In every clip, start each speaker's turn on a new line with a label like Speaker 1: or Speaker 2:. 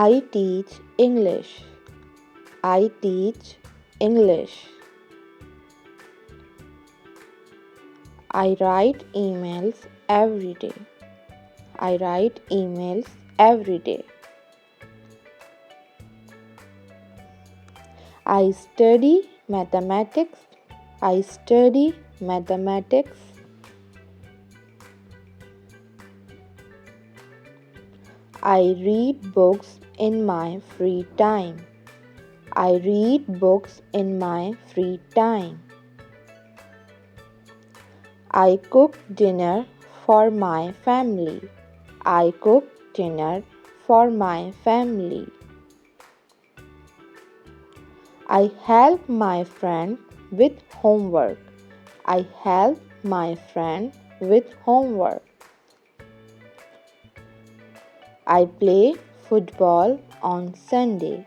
Speaker 1: I teach English. I teach English. I write emails every day. I write emails every day. I study mathematics. I study mathematics. I read books in my free time. I read books in my free time. I cook dinner for my family. I cook dinner for my family. I help my friend with homework. I help my friend with homework. I play football on Sunday.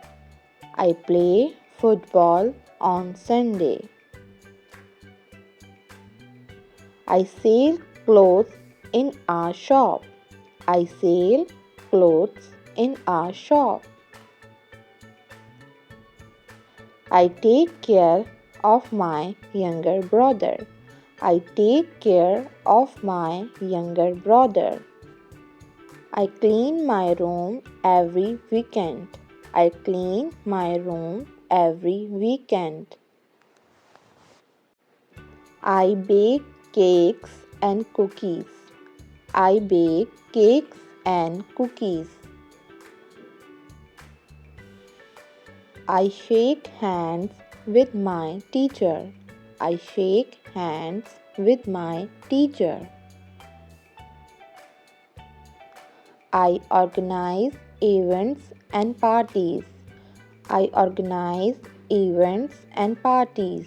Speaker 1: I play football on Sunday. I sell clothes in our shop. I sell clothes in our shop. I take care of my younger brother. I take care of my younger brother. I clean my room every weekend. I clean my room every weekend. I bake cakes and cookies. I bake cakes and cookies. I shake hands with my teacher. I shake hands with my teacher. I organize events and parties. I organize events and parties.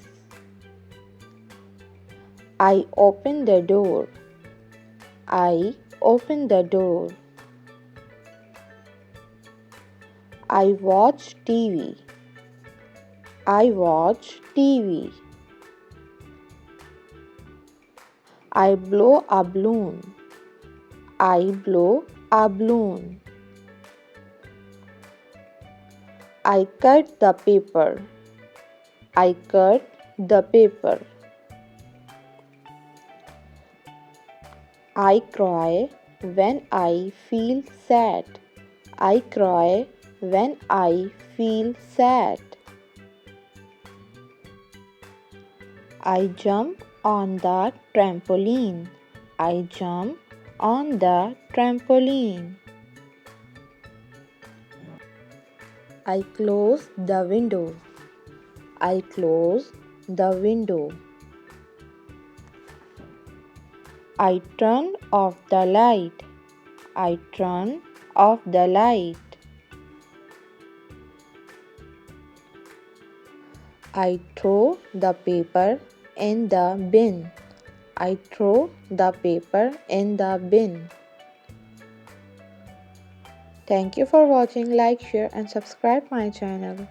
Speaker 1: I open the door. I open the door. I watch TV. I watch TV. I blow a balloon. I blow a balloon. I cut the paper. I cut the paper. I cry when I feel sad. I cry when I feel sad. I jump on the trampoline. I jump on the trampoline. I close the window. I close the window. I turn off the light. I turn off the light. I throw the paper in the bin. I throw the paper in the bin. Thank you for watching. Like, share and subscribe my channel.